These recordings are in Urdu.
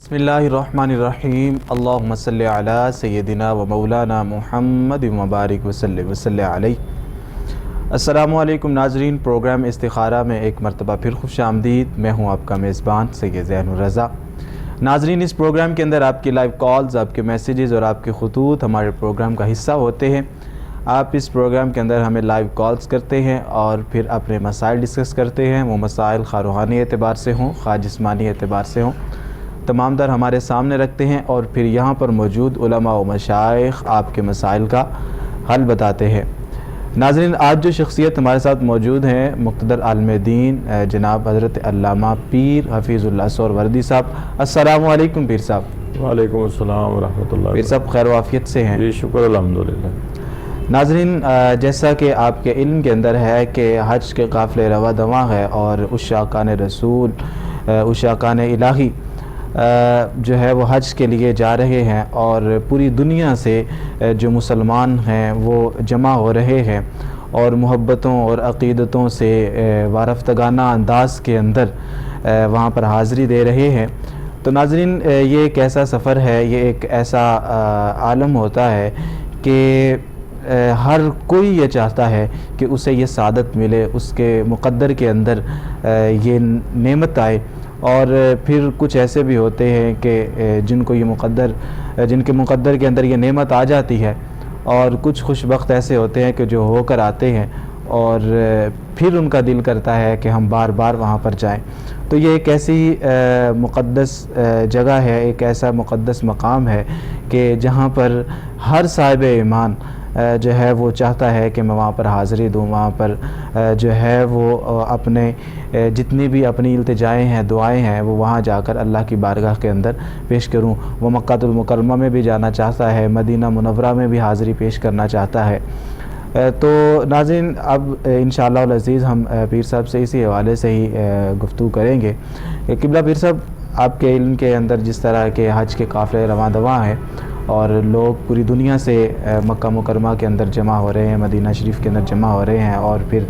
بسم اللہ الرحمن الرحیم اللہم صلی علی سیدنا و مولانا محمد مبارک وسلم علیہ۔ السلام علیکم ناظرین، پروگرام استخارہ میں ایک مرتبہ پھر خوش آمدید۔ میں ہوں آپ کا میزبان سید ذہن الرضا۔ ناظرین، اس پروگرام کے اندر آپ کی لائیو کالز، آپ کے میسیجز اور آپ کے خطوط ہمارے پروگرام کا حصہ ہوتے ہیں۔ آپ اس پروگرام کے اندر ہمیں لائیو کالز کرتے ہیں اور پھر اپنے مسائل ڈسکس کرتے ہیں۔ وہ مسائل خواہ روحانی اعتبار سے ہوں، خواہ جسمانی اعتبار سے ہوں، تمام در ہمارے سامنے رکھتے ہیں اور پھر یہاں پر موجود علماء و مشائخ آپ کے مسائل کا حل بتاتے ہیں۔ ناظرین، آج جو شخصیت ہمارے ساتھ موجود ہیں، مقتدر عالم دین جناب حضرت علامہ پیر حفیظ اللہ سہروردی صاحب۔ السلام علیکم پیر صاحب۔ وعلیکم السلام ورحمۃ اللہ۔ پیر صاحب خیر و عافیت سے ہیں؟ جی شکر الحمدللہ۔ ناظرین، جیسا کہ آپ کے علم کے اندر ہے کہ حج کے قافلے رواں دواں ہے اور عشاقان رسول، عشاقان الہی جو ہے وہ حج کے لیے جا رہے ہیں اور پوری دنیا سے جو مسلمان ہیں وہ جمع ہو رہے ہیں اور محبتوں اور عقیدتوں سے وارفتگانہ انداز کے اندر وہاں پر حاضری دے رہے ہیں۔ تو ناظرین، یہ ایک ایسا سفر ہے، یہ ایک ایسا عالم ہوتا ہے کہ ہر کوئی یہ چاہتا ہے کہ اسے یہ سعادت ملے، اس کے مقدر کے اندر یہ نعمت آئے، اور پھر کچھ ایسے بھی ہوتے ہیں کہ جن کو یہ جن کے مقدر کے اندر یہ نعمت آ جاتی ہے، اور کچھ خوش بخت ایسے ہوتے ہیں کہ جو ہو کر آتے ہیں اور پھر ان کا دل کرتا ہے کہ ہم بار بار وہاں پر جائیں۔ تو یہ ایک ایسی مقدس جگہ ہے، ایک ایسا مقدس مقام ہے کہ جہاں پر ہر صاحب ایمان جو ہے وہ چاہتا ہے کہ میں وہاں پر حاضری دوں، وہاں پر جو ہے وہ اپنے جتنی بھی اپنی التجائیں ہیں، دعائیں ہیں، وہ وہاں جا کر اللہ کی بارگاہ کے اندر پیش کروں۔ وہ مکہ المکرمہ میں بھی جانا چاہتا ہے، مدینہ منورہ میں بھی حاضری پیش کرنا چاہتا ہے۔ تو ناظرین، اب انشاءاللہ العزیز ہم پیر صاحب سے اسی حوالے سے ہی گفتگو کریں گے۔ قبلہ پیر صاحب، آپ کے علم کے اندر جس طرح کے حج کے قافلے رواں دواں ہیں اور لوگ پوری دنیا سے مکہ مکرمہ کے اندر جمع ہو رہے ہیں، مدینہ شریف کے اندر جمع ہو رہے ہیں، اور پھر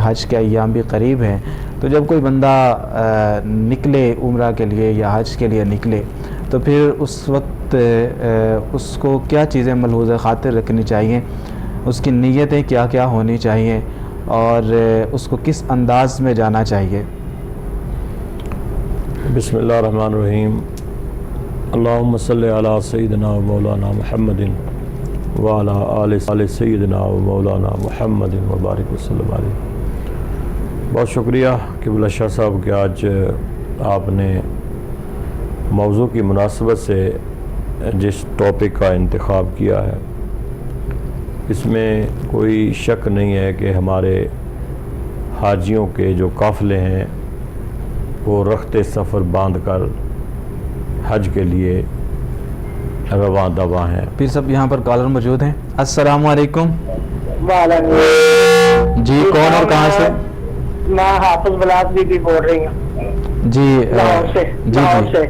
حج کے ایام بھی قریب ہیں، تو جب کوئی بندہ نکلے عمرہ کے لیے یا حج کے لیے نکلے تو پھر اس وقت اس کو کیا چیزیں ملحوظ خاطر رکھنی چاہیے، اس کی نیتیں کیا کیا ہونی چاہیے، اور اس کو کس انداز میں جانا چاہیے؟ بسم اللہ الرحمن الرحیم۔ اللہم صلی علی سیدنا و مولانا محمد وعلی آل سیدنا و مولانا محمد مبارک وسلم علیہ۔ بہت شکریہ قبلہ شاہ صاحب کہ آج آپ نے موضوع کی مناسبت سے جس ٹاپک کا انتخاب کیا ہے، اس میں کوئی شک نہیں ہے کہ ہمارے حاجیوں کے جو قافلے ہیں وہ رخت سفر باندھ کر حج کے لیے رواں دواں ہیں۔ پیر صاحب، یہاں پر کالر موجود ہیں۔ السلام علیکم۔ وعلیکم۔ جی، کون اور کہاں سے؟ میں حافظ بلاد بی بی بول رہی ہوں، جی لاہور سے۔ لاہور سے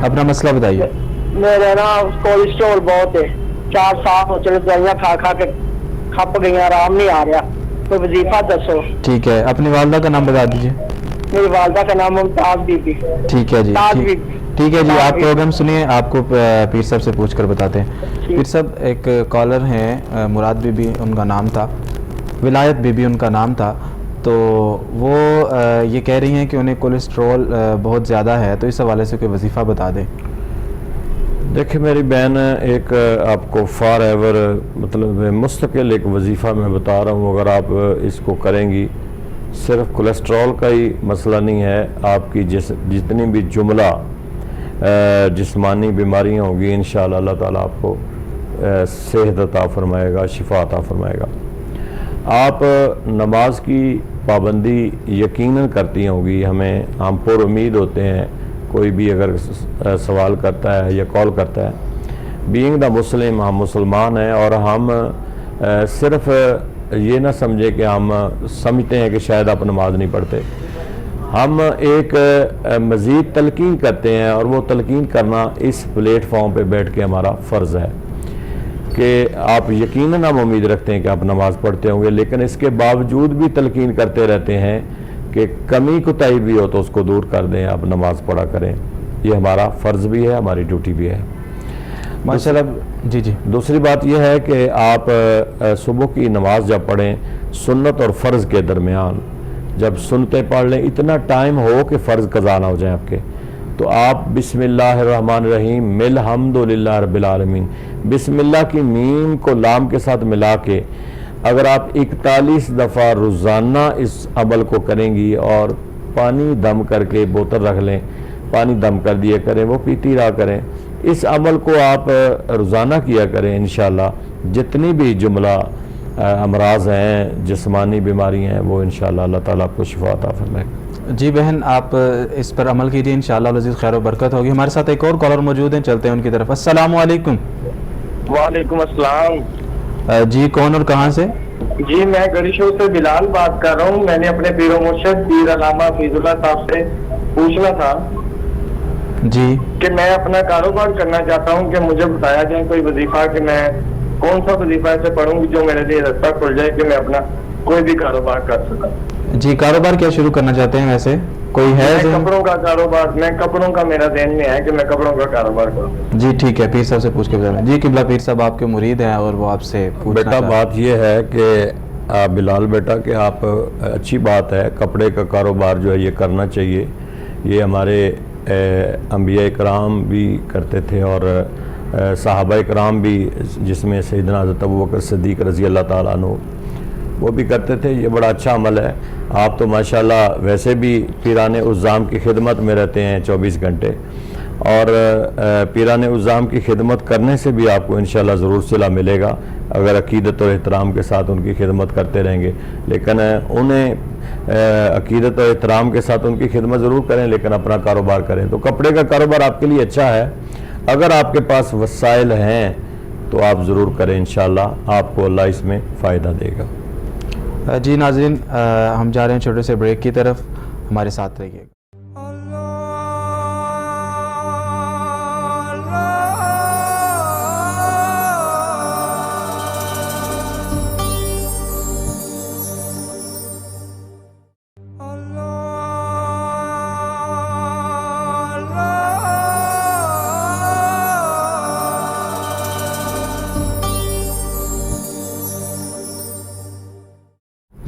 اپنا مسئلہ بتائیے۔ میرا نا کولیسٹرول بہت ہے، 4 سال ہو چلے دوائیاں کھا کھا کے کھپ گئی، آرام نہیں آ رہا، کوئی وظیفہ دسو۔ ٹھیک ہے، اپنی والدہ کا نام بتا دیجیے۔ میری والدہ کا نام ممتاز بی بی۔ ٹھیک ہے جی، تاج بی۔ ٹھیک ہے جی، آپ پروگرام سنیے، آپ کو پیر صاحب سے پوچھ کر بتاتے ہیں۔ پیر صاحب، ایک کالر ہیں مراد بی بی ان کا نام تھا، ولایت بی بی ان کا نام تھا، تو وہ یہ کہہ رہی ہیں کہ انہیں کولیسٹرول بہت زیادہ ہے، تو اس حوالے سے کوئی وظیفہ بتا دیں۔ دیکھیں میری بہن، ایک آپ کو فار ایور مطلب مستقل ایک وظیفہ میں بتا رہا ہوں، اگر آپ اس کو کریں گی، صرف کولیسٹرول کا ہی مسئلہ نہیں ہے، آپ کی جتنی بھی جملہ جسمانی بیماریاں ہوگی، انشاءاللہ اللہ تعالیٰ آپ کو صحت عطا فرمائے گا، شفا عطا فرمائے گا۔ آپ نماز کی پابندی یقیناً کرتی ہوں گی، ہم پر امید ہوتے ہیں، کوئی بھی اگر سوال کرتا ہے یا کال کرتا ہے، بینگ دا مسلم، ہم مسلمان ہیں، اور ہم صرف یہ نہ سمجھے کہ ہم سمجھتے ہیں کہ شاید آپ نماز نہیں پڑھتے، ہم ایک مزید تلقین کرتے ہیں، اور وہ تلقین کرنا اس پلیٹ فارم پہ بیٹھ کے ہمارا فرض ہے کہ آپ یقیناً ہم امید رکھتے ہیں کہ آپ نماز پڑھتے ہوں گے، لیکن اس کے باوجود بھی تلقین کرتے رہتے ہیں کہ کمی کوتاہی بھی ہو تو اس کو دور کر دیں، آپ نماز پڑھا کریں۔ یہ ہمارا فرض بھی ہے، ہماری ڈیوٹی بھی ہے۔ ماشاءاللہ جی دوسری بات یہ ہے کہ آپ صبح کی نماز جب پڑھیں سنت اور فرض کے درمیان جب سنتیں پڑھ لیں، اتنا ٹائم ہو کہ فرض قضا نہ ہو جائیں آپ کے، تو آپ بسم اللہ الرحمن الرحیم الحمد للہ رب العالمین، بسم اللہ کی میم کو لام کے ساتھ ملا کے اگر آپ 41 دفعہ روزانہ اس عمل کو کریں گی اور پانی دم کر کے بوتل رکھ لیں، پانی دم کر دیا کریں، وہ پیتی رہا کریں، اس عمل کو آپ روزانہ کیا کریں، انشاءاللہ جتنی بھی جملہ امراض ہیں، جسمانی بیماری ہیں، وہ انشاءاللہ اللہ تعالیٰ آپ کو شفا عطا فرمائے۔ جی بہن، آپ اس پر عمل کیجیے، انشاءاللہ العزیز خیر و برکت ہوگی۔ ہمارے ساتھ ایک اور کالر موجود ہیں، چلتے ہیں ان کی طرف۔ السلام علیکم۔ وعلیکم السلام۔ جی کون اور کہاں سے؟ جی میں گڑیشور سے بلال بات کر رہا ہوں۔ میں نے اپنے پیر و مرشد پیر علامہ حفیظ اللہ صاحب سے پوچھنا تھا جی کہ میں اپنا کاروبار کرنا چاہتا ہوں، کہ مجھے بتایا جائے کوئی وظیفہ کہ میں کون سا وظیفہ ایسے پڑھوں جو میرے لیے رستہ کھل جائے کہ میں اپنا کوئی بھی کاروبار کر سکوں۔ جی کاروبار کیا شروع کرنا چاہتے ہیں ویسے؟ کوئی ہے ذہن؟ کپڑوں کا کاروبار، میں کپڑوں کا میرا ذہن میں ہے کہ میں کپڑوں کا کاروبار کروں۔ جی ٹھیک ہے، پیر صاحب سے پوچھ کے بتائیں۔ جی قبلہ پیر صاحب آپ کے مرید ہیں اور وہ آپ سے پوچھنا بیٹا بات یہ ہے کہ بلال بیٹا کہ آپ اچھی بات ہے، کپڑے کا کاروبار جو ہے یہ کرنا چاہیے، یہ ہمارے انبیاء کرام بھی کرتے تھے اور صحابہ کرام بھی، جس میں سیدنا حضرت ابوبکر صدیق رضی اللہ تعالیٰ عنہ وہ بھی کرتے تھے، یہ بڑا اچھا عمل ہے۔ آپ تو ماشاءاللہ ویسے بھی پیران عظام کی خدمت میں رہتے ہیں 24 گھنٹے، اور پیران عظام کی خدمت کرنے سے بھی آپ کو انشاءاللہ ضرور صلہ ملے گا اگر عقیدت اور احترام کے ساتھ ان کی خدمت کرتے رہیں گے، لیکن انہیں عقیدت اور احترام کے ساتھ ان کی خدمت ضرور کریں، لیکن اپنا کاروبار کریں۔ تو کپڑے کا کاروبار آپ کے لیے اچھا ہے، اگر آپ کے پاس وسائل ہیں تو آپ ضرور کریں، انشاءاللہ آپ کو اللہ اس میں فائدہ دے گا۔ جی ناظرین، ہم جا رہے ہیں چھوٹے سے بریک کی طرف، ہمارے ساتھ رہیے گا۔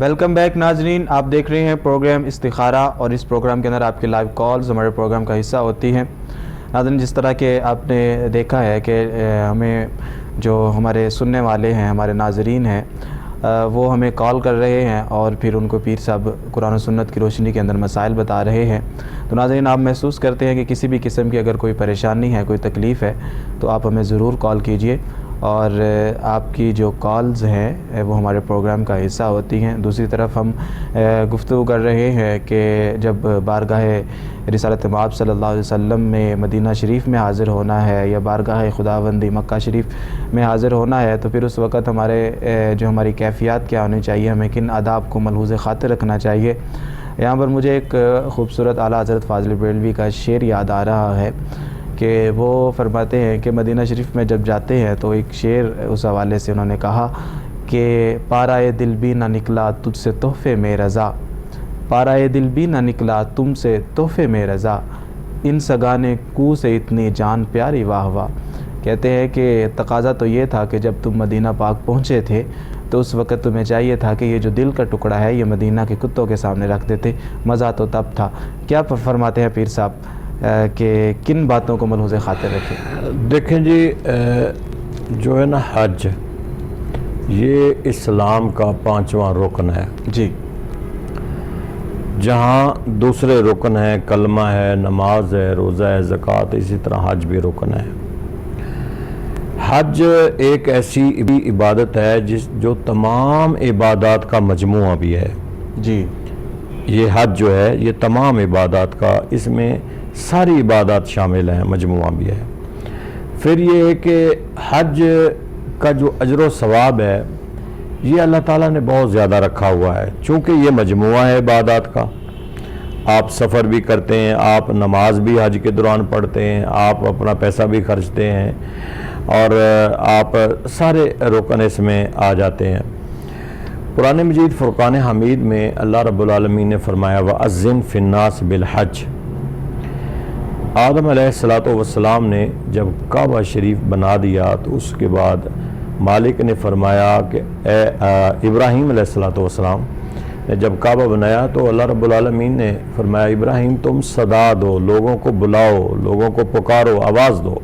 ویلکم بیک ناظرین، آپ دیکھ رہے ہیں پروگرام استخارہ، اور اس پروگرام کے اندر آپ کی لائیو کالز ہمارے پروگرام کا حصہ ہوتی ہیں۔ ناظرین جس طرح کہ آپ نے دیکھا ہے کہ ہمیں جو ہمارے سننے والے ہیں، ہمارے ناظرین ہیں، وہ ہمیں کال کر رہے ہیں اور پھر ان کو پیر صاحب قرآن و سنت کی روشنی کے اندر مسائل بتا رہے ہیں۔ تو ناظرین آپ محسوس کرتے ہیں کہ کسی بھی قسم کی اگر کوئی پریشانی ہے، کوئی تکلیف ہے، تو آپ ہمیں ضرور کال کیجئے، اور آپ کی جو کالز ہیں وہ ہمارے پروگرام کا حصہ ہوتی ہیں۔ دوسری طرف ہم گفتگو کر رہے ہیں کہ جب بارگاہ رسالت مآب صلی اللہ علیہ وسلم میں مدینہ شریف میں حاضر ہونا ہے یا بارگاہ خداوندی مکہ شریف میں حاضر ہونا ہے، تو پھر اس وقت ہماری کیفیات کیا ہونی چاہیے، ہمیں کن آداب کو ملحوظ خاطر رکھنا چاہیے۔ یہاں پر مجھے ایک خوبصورت اعلیٰ حضرت فاضل بریلوی کا شعر یاد آ رہا ہے کہ وہ فرماتے ہیں کہ مدینہ شریف میں جب جاتے ہیں تو ایک شعر اس حوالے سے انہوں نے کہا کہ پارائے دل بھی نہ نکلا تجھ سے تحفے میں رضا، پارائے دل بھی نہ نکلا تم سے تحفے میں رضا، ان سگانے کو سے اتنی جان پیاری واہ واہ۔ کہتے ہیں کہ تقاضا تو یہ تھا کہ جب تم مدینہ پاک پہنچے تھے تو اس وقت تمہیں چاہیے تھا کہ یہ جو دل کا ٹکڑا ہے یہ مدینہ کے کتوں کے سامنے رکھ دیتے، مزہ تو تب تھا۔ کیا فرماتے ہیں پیر صاحب کہ کن باتوں کو ملحوظ خاطر رکھیں؟ دیکھیں جی، جو ہے نا حج، یہ اسلام کا 5واں رکن ہے جی، جہاں دوسرے رکن ہیں، کلمہ ہے، نماز ہے، روزہ ہے، زکوٰۃ، اسی طرح حج بھی رکن ہے۔ حج ایک ایسی عبادت ہے جو تمام عبادات کا مجموعہ بھی ہے جی۔ یہ حج جو ہے یہ تمام عبادات کا، اس میں ساری عبادات شامل ہیں، مجموعہ بھی ہے۔ پھر یہ ہے کہ حج کا جو اجر و ثواب ہے یہ اللہ تعالیٰ نے بہت زیادہ رکھا ہوا ہے، چونکہ یہ مجموعہ ہے عبادات کا۔ آپ سفر بھی کرتے ہیں، آپ نماز بھی حج کے دوران پڑھتے ہیں، آپ اپنا پیسہ بھی خرچتے ہیں، اور آپ سارے رکن اس میں آ جاتے ہیں۔ قرآن مجید فرقان حمید میں اللہ رب العالمین نے فرمایا وَأَذِّن فِي النَّاسِ بِالْحَجِّ، آدم علیہ السلام نے جب کعبہ شریف بنا دیا تو اس کے بعد مالک نے فرمایا کہ اے ابراہیم علیہ السلام نے جب کعبہ بنایا تو اللہ رب العالمین نے فرمایا ابراہیم تم صدا دو، لوگوں کو بلاؤ، لوگوں کو پکارو، آواز دو۔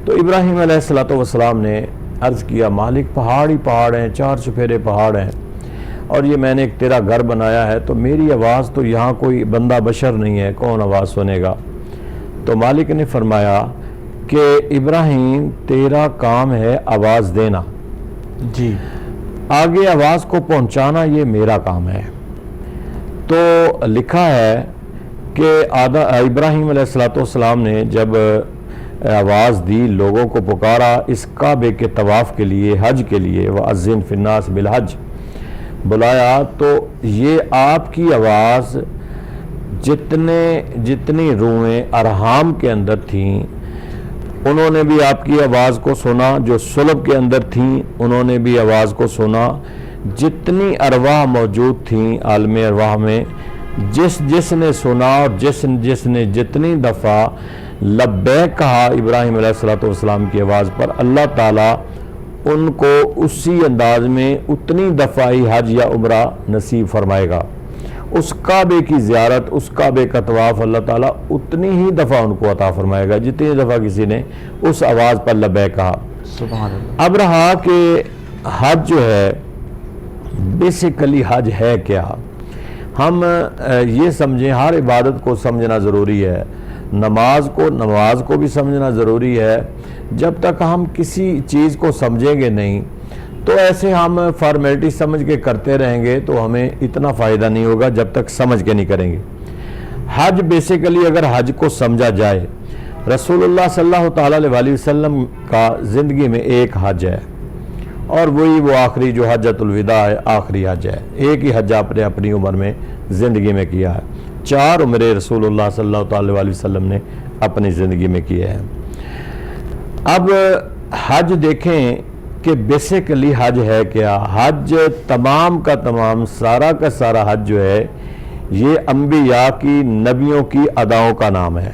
تو ابراہیم علیہ السلام نے عرض کیا مالک پہاڑ ہی پہاڑ ہیں، 4 چفیرے پہاڑ ہیں، اور یہ میں نے ایک تیرا گھر بنایا ہے، تو میری آواز تو یہاں کوئی بندہ بشر نہیں ہے، کون آواز سنے گا؟ تو مالک نے فرمایا کہ ابراہیم تیرا کام ہے آواز دینا، جی، آگے آواز کو پہنچانا یہ میرا کام ہے۔ تو لکھا ہے کہ ابراہیم علیہ السلام نے جب آواز دی، لوگوں کو پکارا اس کعبے کے طواف کے لیے، حج کے لیے، وَأَذِّن فِي النَّاسِ بِالْحَجِّ بلایا، تو یہ آپ کی آواز جتنی روحیں ارحام کے اندر تھیں انہوں نے بھی آپ کی آواز کو سنا، جو صلب کے اندر تھیں انہوں نے بھی آواز کو سنا، جتنی ارواح موجود تھیں عالم ارواح میں، جس نے سنا اور جس نے جتنی دفعہ لبیک کہا ابراہیم علیہ السلام کی آواز پر، اللہ تعالیٰ ان کو اسی انداز میں اتنی دفعہ ہی حج یا عمرہ نصیب فرمائے گا۔ اس کعبے کی زیارت، اس کعبے کا طواف اللہ تعالیٰ اتنی ہی دفعہ ان کو عطا فرمائے گا جتنی دفعہ کسی نے اس آواز پر لبیک کہا۔ سبحان اللہ۔ اب رہا کہ حج جو ہے بیسیکلی حج ہے کیا، ہم یہ سمجھیں، ہر عبادت کو سمجھنا ضروری ہے، نماز کو بھی سمجھنا ضروری ہے۔ جب تک ہم کسی چیز کو سمجھیں گے نہیں تو ایسے ہم فارمیلٹی سمجھ کے کرتے رہیں گے تو ہمیں اتنا فائدہ نہیں ہوگا جب تک سمجھ کے نہیں کریں گے۔ حج بیسیکلی اگر حج کو سمجھا جائے، رسول اللہ صلی اللہ تعالیٰ علیہ وسلم کا زندگی میں ایک حج ہے، اور وہی وہ آخری جو حجۃ الوداع ہے، آخری حج ہے۔ ایک ہی حج آپ نے اپنی عمر میں زندگی میں کیا ہے، 4 عمرے رسول اللہ صلی اللہ تعالیٰ علیہ وسلم نے اپنی زندگی میں کیے ہیں۔ اب حج دیکھیں کہ بیسیکلی حج ہے کیا۔ حج تمام کا تمام، سارا کا سارا حج جو ہے یہ انبیاء کی، نبیوں کی اداؤں کا نام ہے۔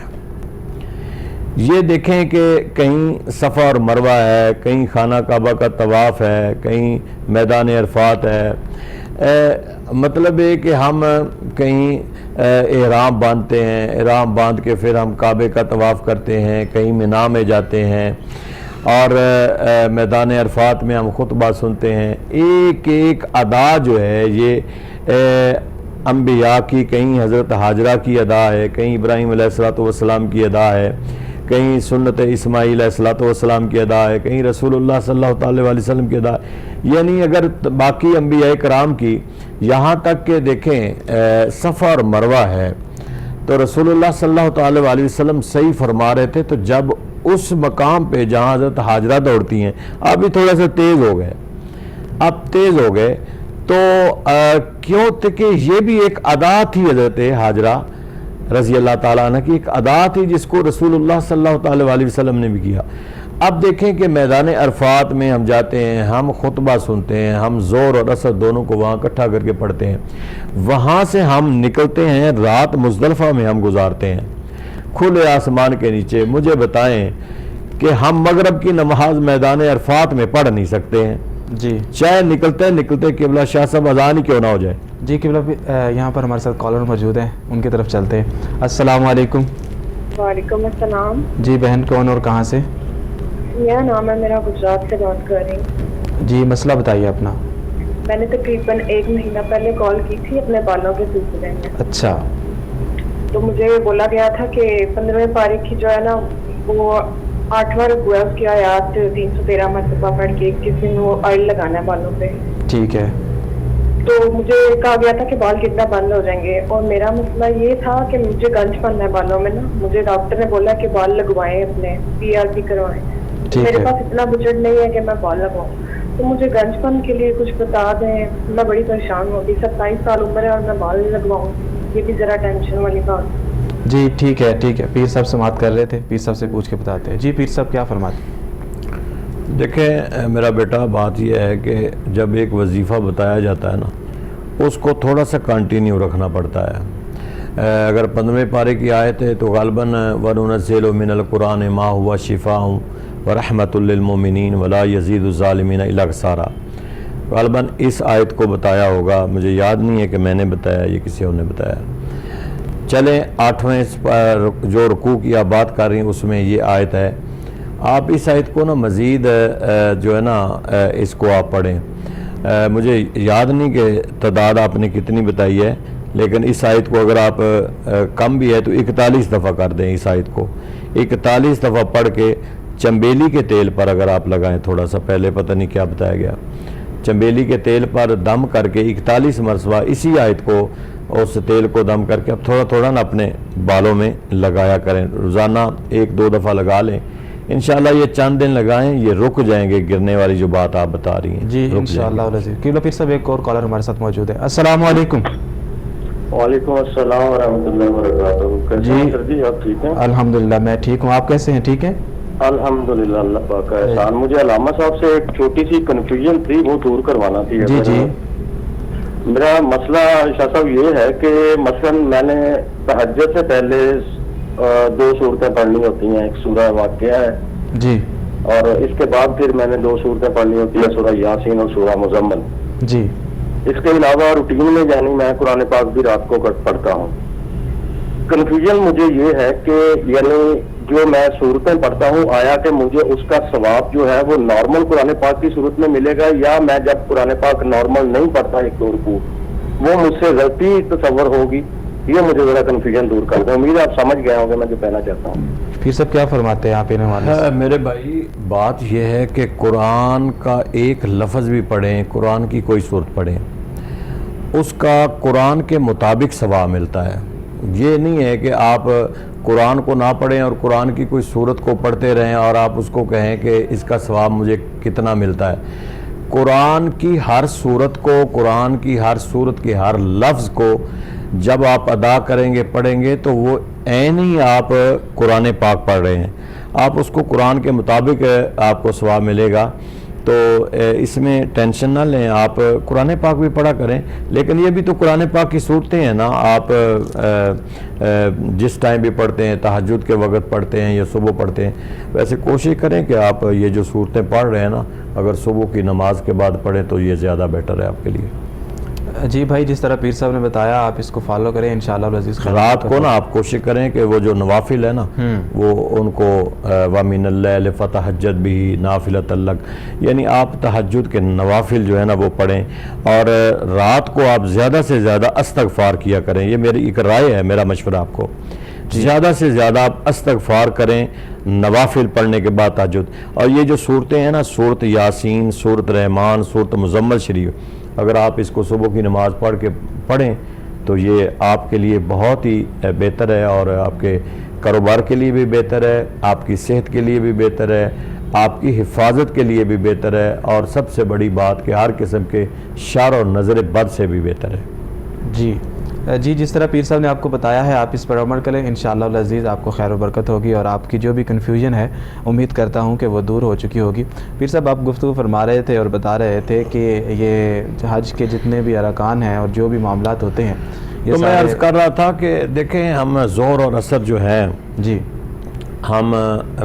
یہ دیکھیں کہ کہیں صفا اور مروہ ہے، کہیں خانہ کعبہ کا طواف ہے، کہیں میدان عرفات ہے۔ مطلب ہے کہ ہم کہیں احرام باندھتے ہیں، احرام باندھ کے پھر ہم کعبے کا طواف کرتے ہیں، کہیں مینا میں جاتے ہیں، اور میدان عرفات میں ہم خطبہ سنتے ہیں۔ ایک ایک ادا جو ہے یہ انبیاء کی، کہیں حضرت حاجرہ کی ادا ہے، کہیں ابراہیم علیہ السلام کی ادا ہے، کہیں سنت اسماعیل علیہ السلام کی ادا ہے، کہیں رسول اللہ صلی اللہ تعالی علیہ وسلم کی ادا ہے۔ یعنی اگر باقی انبیاء کرام کی، یہاں تک کہ دیکھیں صفا اور مروہ ہے، تو رسول اللہ صلی اللہ تعالی علیہ وسلم صحیح فرما رہے تھے، تو جب اس مقام پہ جہاں حضرت حاجرہ دوڑتی ہیں، اب بھی تھوڑا سا تیز ہو گئے، تو کیوں کہ یہ بھی ایک ادا تھی حضرت حاجرہ رضی اللہ تعالیٰ عنہ کی، ایک ادا تھی جس کو رسول اللہ صلی اللہ تعالی علیہ وسلم نے بھی کیا۔ اب دیکھیں کہ میدان عرفات میں ہم جاتے ہیں، ہم خطبہ سنتے ہیں، ہم زور اور اثر دونوں کو وہاں اکٹھا کر کے پڑھتے ہیں، وہاں سے ہم نکلتے ہیں، رات مزدلفہ میں ہم گزارتے ہیں کھلے آسمان کے نیچے۔ مجھے بتائیں کہ ہم مغرب کی نماز میدان عرفات میں پڑھ نہیں سکتے ہیں، جی، چاہے نکلتے قبلہ شاہ صاحب اذان ہی کیوں نہ ہو جائے۔ جی قبلہ، یہاں پر ہمارے ساتھ کالر موجود ہیں، ان کی طرف چلتے ہیں۔ السلام علیکم۔ وعلیکم السلام۔ جی بہن، کون اور کہاں سے؟ میرا نام ہے، میرا گجرات سے بات کر رہی ہوں۔ جی مسئلہ بتائیے اپنا۔ میں نے تقریباً 1 مہینہ پہلے کال کی تھی اپنے بالوں کے سلسلے میں۔ اچھا، تو مجھے بولا گیا تھا کہ 15ویں پاری کی جو ہے نا وہ 8واں رکوع ہے، اس کی آیات 313 مرتبہ پڑھ کے کس دن وہ آئل لگانا ہے بالوں پہ۔ ٹھیک ہے۔ تو مجھے کہا گیا تھا کہ بال کتنا بند ہو جائیں گے، اور میرا مسئلہ یہ تھا کہ مجھے گنج پن ہے بالوں میں نا، مجھے ڈاکٹر نے بولا کہ بال لگوائیں، اپنے PRP کروائیں۔ میرے پاس اتنا بجٹ نہیں ہے کہ میں بال لگواؤں، تو مجھے گنج پن کے لیے کچھ بتا دیں، میں بڑی پریشان ہوں، 27 سال عمر ہے اور میں بال نہیں لگواؤں، یہ بھی ذرا ٹینشن والی بات۔ جی ٹھیک ہے، پیر صاحب سے بات کر رہے تھے، پیر صاحب سے پوچھ کے بتاتے ہیں۔ جی پیر صاحب کیا فرماتے ہیں؟ دیکھیں میرا بیٹا، بات یہ ہے کہ جب ایک وظیفہ بتایا جاتا ہے نا، اس کو تھوڑا سا کنٹینیو رکھنا پڑتا ہے۔ اگر 15ویں پارے کی آیت ہے تو غالباً وَنُنَزِّلُ مِنَ الْقُرْآنِ مَا هُوَ شِفَاءٌ وَرَحْمَةٌ لِّلْمُؤْمِنِينَ وَلَا يَزِيدُ الظَّالِمِينَ إِلَّا خَسَارًا. غالباً اس آیت کو بتایا ہوگا، مجھے یاد نہیں ہے کہ میں نے بتایا یا کسی اور نے بتایا. چلیں 8ویں جو رکوع کی آپ بات کر رہی ہیں اس میں یہ آیت ہے. آپ اس آیت کو نا مزید جو ہے نا اس کو آپ پڑھیں. مجھے یاد نہیں کہ تعداد آپ نے کتنی بتائی ہے، لیکن اس آیت کو اگر آپ کم بھی ہے تو 41 دفعہ کر دیں. اس آیت کو 41 دفعہ پڑھ کے چنبیلی کے تیل پر اگر آپ لگائیں، تھوڑا سا پہلے پتہ نہیں کیا بتایا گیا، چنبیلی کے تیل پر دم کر کے 41 مرتبہ اسی آیت کو اس تیل کو دم کر کے اب تھوڑا تھوڑا نا اپنے بالوں میں لگایا کریں. روزانہ 1-2 دفعہ لگا لیں. انشاءاللہ یہ چند دن لگائیں، یہ رک جائیں گے گرنے والی جو بات آپ بتا رہی ہیں. جی انشاءاللہ العزیز. قبلہ پیر صاحب ایک اور کالر ہمارے ساتھ موجود ہے. السلام علیکم. وعلیکم السلام ورحمۃ اللہ وبرکاتہ. جی آپ ٹھیک ہیں؟ الحمدللہ میں ٹھیک ہوں، آپ کیسے ہیں؟ ٹھیک ہیں الحمدللہ، اللہ پاک کا احسان. مجھے علامہ صاحب سے ایک چھوٹی سی کنفیوژن تھی، وہ دور کروانا تھی. جی میرا مسئلہ شاہ صاحب یہ ہے کہ مثلا میں نے تہجد سے پہلے 2 صورتیں پڑھنی ہوتی ہیں. ایک سورہ واقعہ ہے جی، اور اس کے بعد پھر میں نے 2 صورتیں پڑھنی ہوتی ہیں، سورہ یاسین اور سورہ مزمل. جی اس کے علاوہ روٹین میں یعنی میں قرآن پاک بھی رات کو پڑھتا ہوں. کنفیوژن مجھے یہ ہے کہ یعنی جو میں صورتیں پڑھتا ہوں، آیا کہ مجھے اس کا ثواب جو ہے وہ نارمل قرآن پاک کی صورت میں ملے گا، یا میں جب قرآن پاک نارمل نہیں پڑھتا 1-2 رکوع وہ مجھ سے غلطی تصور ہوگی؟ یہ مجھے ذرا کنفیوژن دور کر دیں. امید ہے آپ سمجھ گئے ہوں گے میں جو کہنا چاہتا ہوں. پھر سب کیا فرماتے ہیں آپ ان حوالے سے؟ میرے بھائی بات یہ ہے کہ قرآن کا ایک لفظ بھی پڑھیں، قرآن کی کوئی صورت پڑھیں، اس کا قرآن کے مطابق ثواب ملتا ہے. یہ نہیں ہے کہ آپ قرآن کو نہ پڑھیں اور قرآن کی کوئی صورت کو پڑھتے رہیں اور آپ اس کو کہیں کہ اس کا ثواب مجھے کتنا ملتا ہے. قرآن کی ہر صورت کو، قرآن کی ہر صورت کے ہر لفظ کو جب آپ ادا کریں گے، پڑھیں گے، تو وہ عین ہی آپ قرآن پاک پڑھ رہے ہیں. آپ اس کو قرآن کے مطابق آپ کو ثواب ملے گا. تو اس میں ٹینشن نہ لیں، آپ قرآن پاک بھی پڑھا کریں، لیکن یہ بھی تو قرآن پاک کی صورتیں ہیں نا. آپ جس ٹائم بھی پڑھتے ہیں، تہجد کے وقت پڑھتے ہیں یا صبح پڑھتے ہیں، ویسے کوشش کریں کہ آپ یہ جو صورتیں پڑھ رہے ہیں نا، اگر صبح کی نماز کے بعد پڑھیں تو یہ زیادہ بیٹر ہے آپ کے لیے. جی بھائی، جس طرح پیر صاحب نے بتایا آپ اس کو فالو کریں انشاءاللہ العزیز. رات کو نا آپ کوشش کریں کہ وہ جو نوافل ہے نا وہ ان کو وَمِنَ اللَّيْلِ فَتَهَجَّدْ بِهِ نَافِلَةً لَكَ، یعنی آپ تہجد کے نوافل جو ہے نا وہ پڑھیں، اور رات کو آپ زیادہ سے زیادہ استغفار کیا کریں. یہ میری ایک رائے ہے، میرا مشورہ آپ کو، زیادہ سے زیادہ آپ استغفار کریں نوافل پڑھنے کے بعد تہجد. اور یہ جو صورتیں ہیں نا، سورت یاسین، سورت رحمان، سورت مزمل شریف، اگر آپ اس کو صبح کی نماز پڑھ کے پڑھیں تو یہ آپ کے لیے بہت ہی بہتر ہے، اور آپ کے کاروبار کے لیے بھی بہتر ہے، آپ کی صحت کے لیے بھی بہتر ہے، آپ کی حفاظت کے لیے بھی بہتر ہے، اور سب سے بڑی بات کہ ہر قسم کے شر اور نظر بد سے بھی بہتر ہے. جی جس طرح پیر صاحب نے آپ کو بتایا ہے آپ اس پر عمل کریں، انشاءاللہ العزیز آپ کو خیر و برکت ہوگی، اور آپ کی جو بھی کنفیوژن ہے امید کرتا ہوں کہ وہ دور ہو چکی ہوگی. پیر صاحب آپ گفتگو فرما رہے تھے اور بتا رہے تھے کہ یہ حج کے جتنے بھی ارکان ہیں اور جو بھی معاملات ہوتے ہیں، تو میں عرض کر رہا تھا کہ دیکھیں، ہم ظہر اور عصر جو ہے جی ہم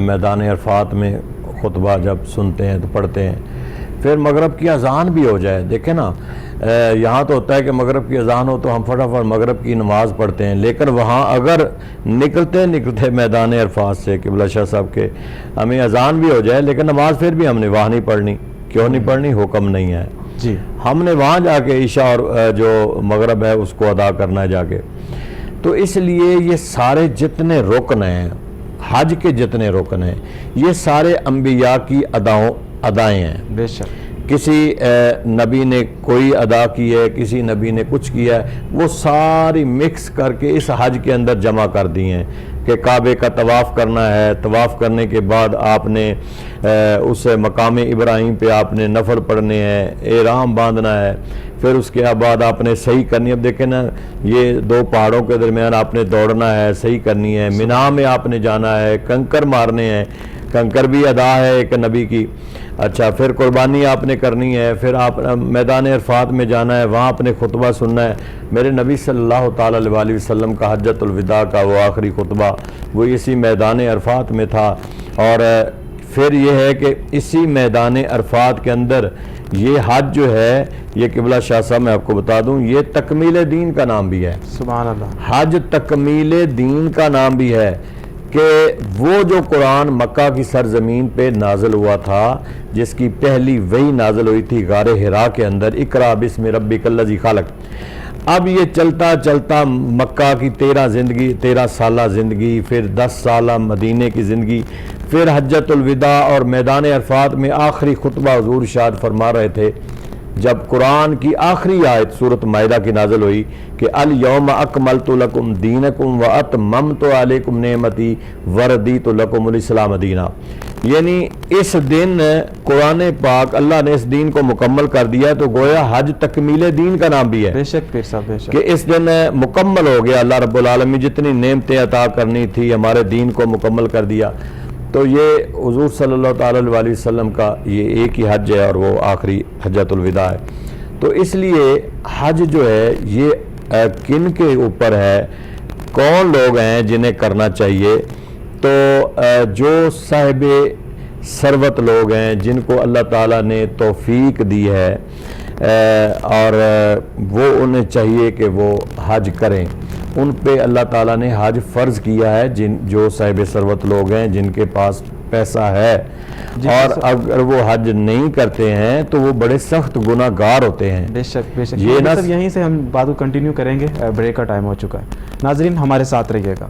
میدان عرفات میں خطبہ جب سنتے ہیں تو پڑھتے ہیں، پھر مغرب کی اذان بھی ہو جائے. دیکھیں نا، یہاں تو ہوتا ہے کہ مغرب کی اذان ہو تو ہم فٹافٹ مغرب کی نماز پڑھتے ہیں، لیکن وہاں اگر نکلتے میدان عرفات سے قبلہ شاہ صاحب کے ہمیں اذان بھی ہو جائے لیکن نماز پھر بھی ہم نے وہاں نہیں پڑھنی. کیوں نہیں پڑھنی؟ حکم نہیں ہے. جی ہم نے وہاں جا کے عشاء اور جو مغرب ہے اس کو ادا کرنا ہے جا کے. تو اس لیے یہ سارے جتنے رکن ہیں، حج کے جتنے رکن ہیں، یہ سارے انبیاء کی ادائیں ہیں. بے شک کسی نبی نے کوئی ادا کی ہے، کسی نبی نے کچھ کیا ہے، وہ ساری مکس کر کے اس حج کے اندر جمع کر دی ہیں کہ کعبے کا طواف کرنا ہے، طواف کرنے کے بعد آپ نے اس مقام ابراہیم پہ آپ نے نفل پڑھنے ہیں، احرام باندھنا ہے، پھر اس کے بعد آپ نے صحیح کرنی ہے. اب دیکھیں نا، یہ 2 پہاڑوں کے درمیان آپ نے دوڑنا ہے، صحیح کرنی ہے، مینا میں آپ نے جانا ہے، کنکر مارنے ہیں، کنکر بھی ادا ہے ایک نبی کی. اچھا پھر قربانی آپ نے کرنی ہے، پھر آپ میدان عرفات میں جانا ہے، وہاں اپنے خطبہ سننا ہے۔ میرے نبی صلی اللہ تعالیٰ علیہ وسلم کا حجۃ الوداع کا وہ آخری خطبہ وہ اسی میدان عرفات میں تھا، اور پھر یہ ہے کہ اسی میدان عرفات کے اندر یہ حج جو ہے، یہ قبلہ شاہ صاحب میں آپ کو بتا دوں، یہ تکمیل دین کا نام بھی ہے۔ سبحان اللہ۔ حج تکمیل دین کا نام بھی ہے کہ وہ جو قرآن مکہ کی سرزمین پہ نازل ہوا تھا، جس کی پہلی وحی نازل ہوئی تھی غار حرا کے اندر، اقرا بسم ربک الذی خلق، اب یہ چلتا چلتا مکہ کی 13 سالہ زندگی، پھر 10 سالہ مدینے کی زندگی، پھر حجۃ الوداع اور میدان عرفات میں آخری خطبہ حضور ارشاد فرما رہے تھے جب قرآن کی آخری آیت سورۃ مائدہ کی نازل ہوئی کہ الیوم اکملت لکم دینکم واتممت علیکم نعمتی وردیت لکم الاسلام دینا، یعنی اس دن قرآن پاک اللہ نے اس دین کو مکمل کر دیا ہے، تو گویا حج تکمیل دین کا نام بھی ہے۔ بے شک پیر صاحب، بے شک کہ اس دن مکمل ہو گیا، اللہ رب العالمین جتنی نعمتیں عطا کرنی تھی ہمارے دین کو مکمل کر دیا۔ تو یہ حضور صلی اللہ تعالیٰ علیہ وسلم کا یہ ایک ہی حج ہے، اور وہ آخری حجۃ الوداع ہے۔ تو اس لیے حج جو ہے یہ کن کے اوپر ہے، کون لوگ ہیں جنہیں کرنا چاہیے؟ تو جو صاحب ثروت لوگ ہیں، جن کو اللہ تعالیٰ نے توفیق دی ہے، اور وہ انہیں چاہیے کہ وہ حج کریں، ان پہ اللہ تعالیٰ نے حج فرض کیا ہے۔ جو صاحب ثروت لوگ ہیں، جن کے پاس پیسہ ہے، اور اگر وہ حج نہیں کرتے ہیں تو وہ بڑے سخت گناہ گار ہوتے ہیں۔ بے شک بے شک۔ یہ نہ یہیں سے ہم بات کو کنٹینیو کریں گے، بریک کا ٹائم ہو چکا ہے۔ ناظرین ہمارے ساتھ رہیے گا۔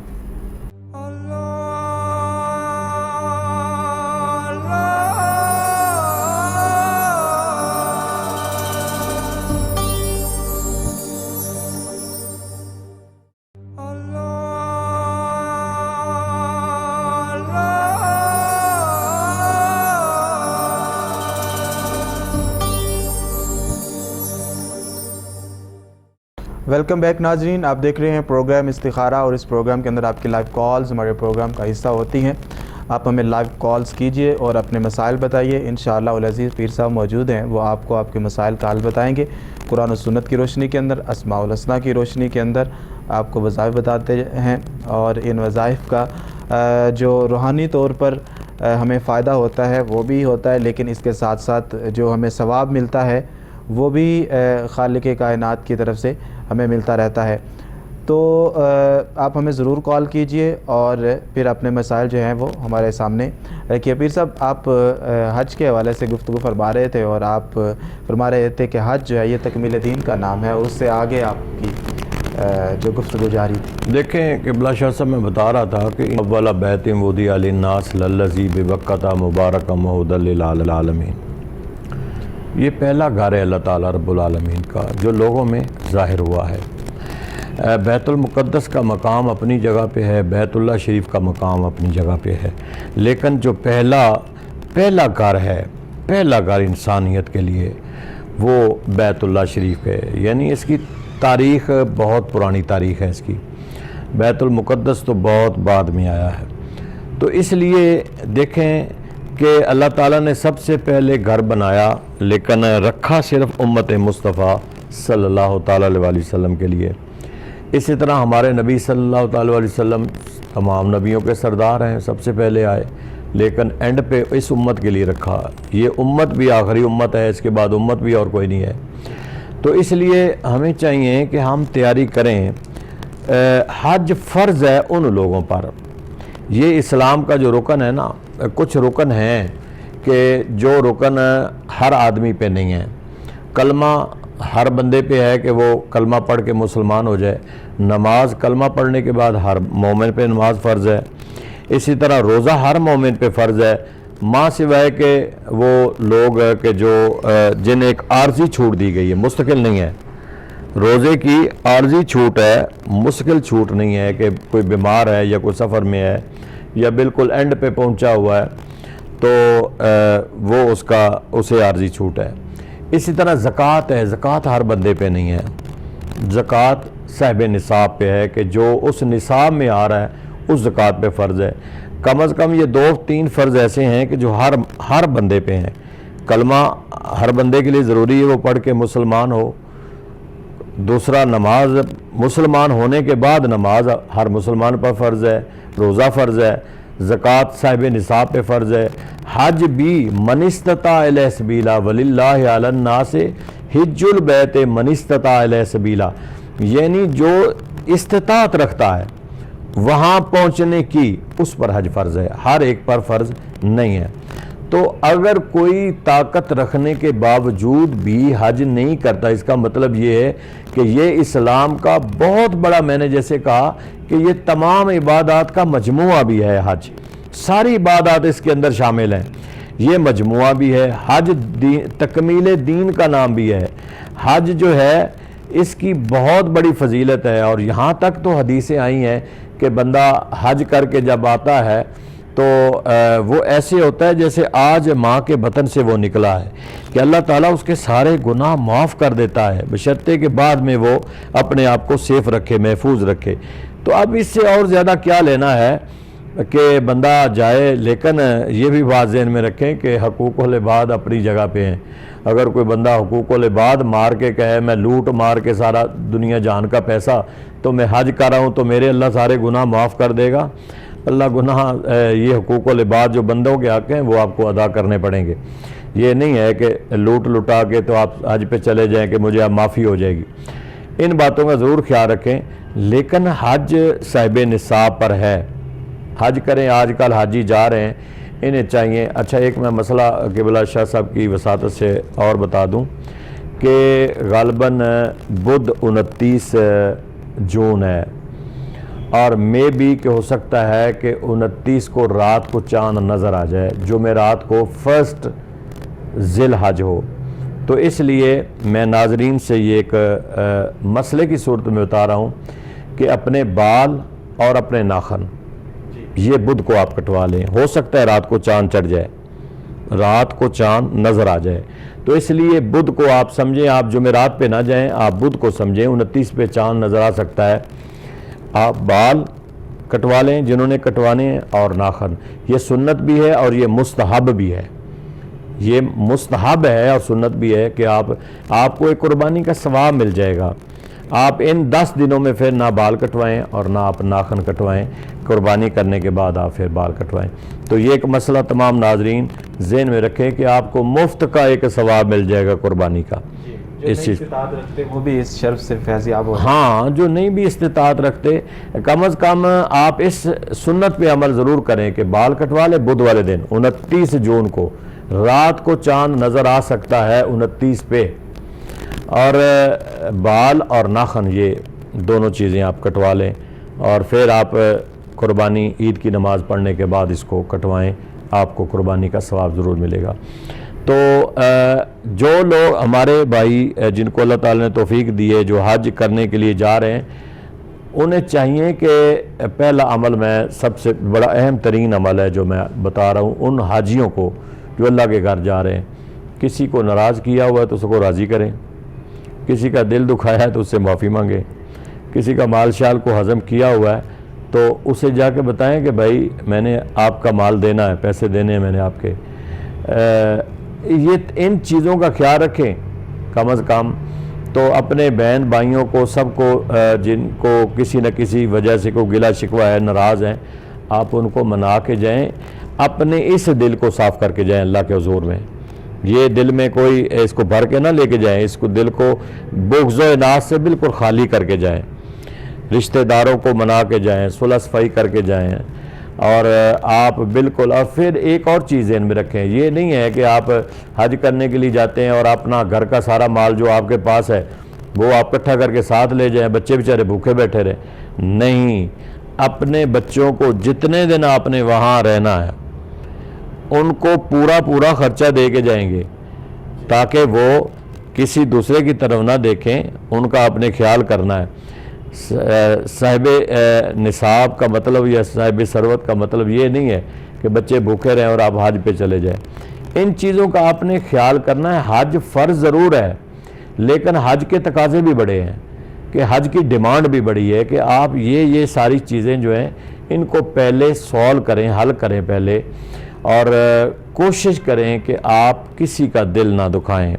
ویلکم بیک ناظرین، آپ دیکھ رہے ہیں پروگرام استخارہ، اور اس پروگرام کے اندر آپ کی لائیو کالز ہمارے پروگرام کا حصہ ہوتی ہیں۔ آپ ہمیں لائیو کالز کیجئے اور اپنے مسائل بتائیے۔ انشاءاللہ العزیز پیر صاحب موجود ہیں، وہ آپ کو آپ کے مسائل کا حل بتائیں گے، قرآن و سنت کی روشنی کے اندر، اسماء الحسنیٰ کی روشنی کے اندر آپ کو وظائف بتاتے ہیں، اور ان وظائف کا جو روحانی طور پر ہمیں فائدہ ہوتا ہے وہ بھی ہوتا ہے، لیکن اس کے ساتھ ساتھ جو ہمیں ثواب ملتا ہے وہ بھی خالق کائنات کی طرف سے ہمیں ملتا رہتا ہے۔ تو آپ ہمیں ضرور کال کیجئے اور پھر اپنے مسائل جو ہیں وہ ہمارے سامنے رکھیے۔ پیر صاحب، آپ حج کے حوالے سے گفتگو فرما رہے تھے، اور آپ فرما رہے تھے کہ حج جو ہے یہ تکمیل دین کا نام ہے، اور اس سے آگے آپ کی جو گفتگو جاری تھی۔ دیکھیں قبلہ شاہ صاحب میں بتا رہا تھا کہ اول بیت وضع للناس للذی ببکۃ مبارکا وہدی للعالمین، یہ پہلا گھر ہے اللہ تعالیٰ رب العالمین کا جو لوگوں میں ظاہر ہوا ہے۔ بیت المقدس کا مقام اپنی جگہ پہ ہے، بیت اللہ شریف کا مقام اپنی جگہ پہ ہے، لیکن جو پہلا گھر ہے، پہلا گھر انسانیت کے لیے، وہ بیت اللہ شریف ہے۔ یعنی اس کی تاریخ بہت پرانی تاریخ ہے اس کی، بیت المقدس تو بہت بعد میں آیا ہے۔ تو اس لیے دیکھیں کہ اللہ تعالیٰ نے سب سے پہلے گھر بنایا، لیکن رکھا صرف امت مصطفیٰ صلی اللہ تعالیٰ علیہ وسلم کے لیے۔ اسی طرح ہمارے نبی صلی اللہ تعالیٰ علیہ وسلم تمام نبیوں کے سردار ہیں، سب سے پہلے آئے، لیکن اینڈ پہ اس امت کے لیے رکھا۔ یہ امت بھی آخری امت ہے، اس کے بعد امت بھی اور کوئی نہیں ہے۔ تو اس لیے ہمیں چاہیے کہ ہم تیاری کریں۔ حج فرض ہے ان لوگوں پر، یہ اسلام کا جو رکن ہے نا، کچھ رکن ہیں کہ جو رکن ہر آدمی پہ نہیں ہے۔ کلمہ ہر بندے پہ ہے کہ وہ کلمہ پڑھ کے مسلمان ہو جائے، نماز کلمہ پڑھنے کے بعد ہر مومن پہ نماز فرض ہے، اسی طرح روزہ ہر مومن پہ فرض ہے، ماں سوائے کہ وہ لوگ کہ جو جنہیں ایک عارضی چھوٹ دی گئی ہے، مستقل نہیں ہے۔ روزے کی عارضی چھوٹ ہے، مستقل چھوٹ نہیں ہے کہ کوئی بیمار ہے یا کوئی سفر میں ہے یا بالکل اینڈ پہ پہنچا ہوا ہے تو وہ اسے عارضی چھوٹ ہے۔ اسی طرح زکوٰۃ ہے، زکوٰۃ ہر بندے پہ نہیں ہے، زکوٰۃ صاحب نصاب پہ ہے کہ جو اس نصاب میں آ رہا ہے اس زکوٰۃ پہ فرض ہے۔ کم از کم یہ 2-3 فرض ایسے ہیں کہ جو ہر بندے پہ ہیں۔ کلمہ ہر بندے کے لیے ضروری ہے وہ پڑھ کے مسلمان ہو. دوسرا نماز مسلمان ہونے کے بعد نماز ہر مسلمان پر فرض ہے, روزہ فرض ہے, زکوٰۃ صاحب نصاب پہ فرض ہے, حج بھی من استطاع الیہ سبیلا وللہ علی الناس حج البیت من استطاع الیہ سبیلا, یعنی جو استطاعت رکھتا ہے وہاں پہنچنے کی اس پر حج فرض ہے, ہر ایک پر فرض نہیں ہے. تو اگر کوئی طاقت رکھنے کے باوجود بھی حج نہیں کرتا, اس کا مطلب یہ ہے کہ یہ اسلام کا بہت بڑا, میں نے جیسے کہا کہ یہ تمام عبادات کا مجموعہ بھی ہے حج, ساری عبادات اس کے اندر شامل ہیں, یہ مجموعہ بھی ہے. حج تکمیل دین کا نام بھی ہے. حج جو ہے اس کی بہت بڑی فضیلت ہے, اور یہاں تک تو حدیثیں آئی ہیں کہ بندہ حج کر کے جب آتا ہے تو وہ ایسے ہوتا ہے جیسے آج ماں کے بطن سے وہ نکلا ہے, کہ اللہ تعالیٰ اس کے سارے گناہ معاف کر دیتا ہے, بشرطے کے بعد میں وہ اپنے آپ کو سیف رکھے, محفوظ رکھے. تو اب اس سے اور زیادہ کیا لینا ہے کہ بندہ جائے, لیکن یہ بھی بات ذہن میں رکھیں کہ حقوق العباد اپنی جگہ پہ ہیں. اگر کوئی بندہ حقوق العباد مار کے کہے میں لوٹ مار کے سارا دنیا جان کا پیسہ تو میں حج کر رہا ہوں تو میرے اللہ سارے گناہ معاف کر دے گا, اللہ گناہ یہ حقوق العباد جو بندوں کے حق ہیں وہ آپ کو ادا کرنے پڑیں گے. یہ نہیں ہے کہ لوٹ لٹا کے تو آپ حج پہ چلے جائیں کہ مجھے اب معافی ہو جائے گی. ان باتوں کا ضرور خیال رکھیں. لیکن حج صاحب نصاب پر ہے, حج کریں. آج کل حاجی جا رہے ہیں, انہیں چاہیے. اچھا ایک میں مسئلہ قبلہ شاہ صاحب کی وساطت سے اور بتا دوں کہ غالباً بدھ 29 جون ہے, اور میں بھی کہ ہو سکتا ہے کہ 29 کو رات کو چاند نظر آ جائے, جمعرات کو فرسٹ ذی الحج ہو. تو اس لیے میں ناظرین سے یہ ایک مسئلے کی صورت میں بتا رہا ہوں کہ اپنے بال اور اپنے ناخن یہ بدھ کو آپ کٹوا لیں. ہو سکتا ہے رات کو چاند چڑھ جائے, رات کو چاند نظر آ جائے, تو اس لیے بدھ کو آپ سمجھیں, آپ جمعرات پہ نہ جائیں, آپ بدھ کو سمجھیں. 29 پہ چاند نظر آ سکتا ہے, آپ بال کٹوا لیں جنہوں نے کٹوانے ہیں, اور ناخن. یہ سنت بھی ہے اور یہ مستحب بھی ہے, یہ مستحب ہے اور سنت بھی ہے کہ آپ کو ایک قربانی کا ثواب مل جائے گا. آپ ان 10 دنوں میں پھر نہ بال کٹوائیں اور نہ آپ ناخن کٹوائیں, قربانی کرنے کے بعد آپ پھر بال کٹوائیں. تو یہ ایک مسئلہ تمام ناظرین ذہن میں رکھیں کہ آپ کو مفت کا ایک ثواب مل جائے گا قربانی کا. اس چیز وہ بھی اس شرف سے فیضیاب ہو. ہاں, جو نہیں بھی استطاعت رکھتے کم از کم آپ اس سنت پہ عمل ضرور کریں کہ بال کٹوا لیں. بدھ والے دن 29 جون کو رات کو چاند نظر آ سکتا ہے 29 پہ, اور بال اور ناخن یہ دونوں چیزیں آپ کٹوا لیں, اور پھر آپ قربانی عید کی نماز پڑھنے کے بعد اس کو کٹوائیں, آپ کو قربانی کا ثواب ضرور ملے گا. تو جو لوگ ہمارے بھائی جن کو اللہ تعالیٰ نے توفیق دی ہے جو حج کرنے کے لیے جا رہے ہیں, انہیں چاہیے کہ پہلا عمل, میں سب سے بڑا اہم ترین عمل ہے جو میں بتا رہا ہوں, ان حاجیوں کو جو اللہ کے گھر جا رہے ہیں, کسی کو ناراض کیا ہوا ہے تو اس کو راضی کریں, کسی کا دل دکھایا ہے تو اس سے معافی مانگیں, کسی کا مال شال کو ہضم کیا ہوا ہے تو اسے جا کے بتائیں کہ بھائی میں نے آپ کا مال دینا ہے, پیسے دینے ہیں میں نے آپ کے. یہ ان چیزوں کا خیال رکھیں کم از کم. تو اپنے بہن بھائیوں کو, سب کو جن کو کسی نہ کسی وجہ سے کوئی گلہ شکوہ ہے, ناراض ہیں, آپ ان کو منا کے جائیں, اپنے اس دل کو صاف کر کے جائیں اللہ کے حضور میں. یہ دل میں کوئی اس کو بھر کے نہ لے کے جائیں, اس کو دل کو بغض و عناد سے بالکل خالی کر کے جائیں, رشتہ داروں کو منا کے جائیں, صلح صفائی کر کے جائیں, اور آپ بالکل. اور پھر ایک اور چیز ذہن میں رکھیں, یہ نہیں ہے کہ آپ حج کرنے کے لیے جاتے ہیں اور اپنا گھر کا سارا مال جو آپ کے پاس ہے وہ آپ اکٹھا کر کے ساتھ لے جائیں, بچے بیچارے بھوکے بیٹھے رہیں. نہیں, اپنے بچوں کو جتنے دن آپ نے وہاں رہنا ہے ان کو پورا خرچہ دے کے جائیں گے, تاکہ وہ کسی دوسرے کی طرف نہ دیکھیں, ان کا اپنے خیال کرنا ہے. صاحب نصاب کا مطلب یا صاحب ثروت کا مطلب یہ نہیں ہے کہ بچے بھوکے رہیں اور آپ حج پہ چلے جائیں. ان چیزوں کا آپ نے خیال کرنا ہے. حج فرض ضرور ہے, لیکن حج کے تقاضے بھی بڑے ہیں, کہ حج کی ڈیمانڈ بھی بڑی ہے کہ آپ یہ ساری چیزیں جو ہیں ان کو پہلے سولو کریں, حل کریں پہلے, اور کوشش کریں کہ آپ کسی کا دل نہ دکھائیں،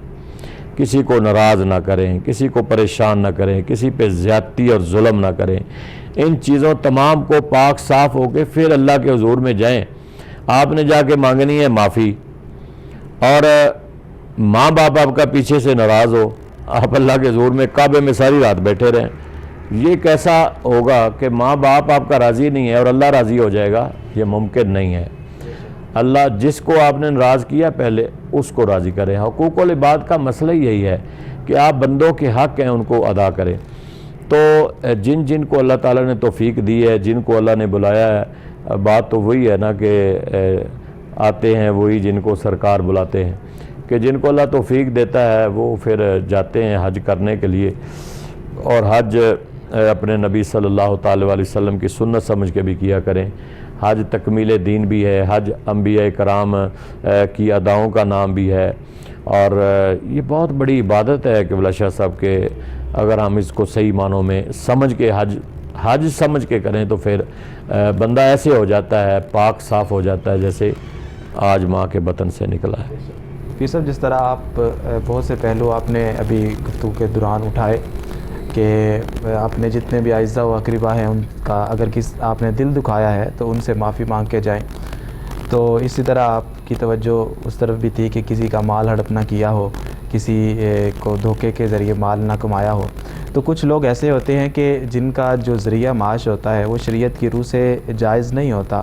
کسی کو ناراض نہ کریں، کسی کو پریشان نہ کریں، کسی پہ زیادتی اور ظلم نہ کریں۔ ان چیزوں تمام کو پاک صاف ہو کے پھر اللہ کے حضور میں جائیں۔ آپ نے جا کے مانگنی ہے معافی، اور ماں باپ آپ کا پیچھے سے ناراض ہو، آپ اللہ کے حضور میں کعبے میں ساری رات بیٹھے رہیں، یہ کیسا ہوگا کہ ماں باپ آپ کا راضی نہیں ہے اور اللہ راضی ہو جائے گا؟ یہ ممکن نہیں ہے۔ اللہ جس کو آپ نے ناراض کیا پہلے اس کو راضی کرے۔ حقوق العباد کا مسئلہ یہی ہے کہ آپ بندوں کے حق ہیں ان کو ادا کریں۔ تو جن جن کو اللہ تعالیٰ نے توفیق دی ہے، جن کو اللہ نے بلایا ہے، بات تو وہی ہے نا کہ آتے ہیں وہی جن کو سرکار بلاتے ہیں، کہ جن کو اللہ توفیق دیتا ہے وہ پھر جاتے ہیں حج کرنے کے لیے، اور حج اپنے نبی صلی اللہ تعالی علیہ وسلم کی سنت سمجھ کے بھی کیا کریں۔ حج تکمیل دین بھی ہے، حج انبیاء کرام کی اداؤں کا نام بھی ہے، اور یہ بہت بڑی عبادت ہے قبلہ شاہ صاحب کے اگر ہم اس کو صحیح معنوں میں سمجھ کے حج سمجھ کے کریں تو پھر بندہ ایسے ہو جاتا ہے، پاک صاف ہو جاتا ہے جیسے آج ماں کے بطن سے نکلا ہے۔ پیر صاحب، جس طرح آپ بہت سے پہلو آپ نے ابھی گفتگو کے دوران اٹھائے کہ آپ نے جتنے بھی اعزاء و اقربا ہیں ان کا اگر آپ نے دل دکھایا ہے تو ان سے معافی مانگ کے جائیں، تو اسی طرح آپ کی توجہ اس طرف بھی تھی کہ کسی کا مال ہڑپ نہ کیا ہو، کسی کو دھوکے کے ذریعے مال نہ کمایا ہو۔ تو کچھ لوگ ایسے ہوتے ہیں کہ جن کا جو ذریعہ معاش ہوتا ہے وہ شریعت کی روح سے جائز نہیں ہوتا،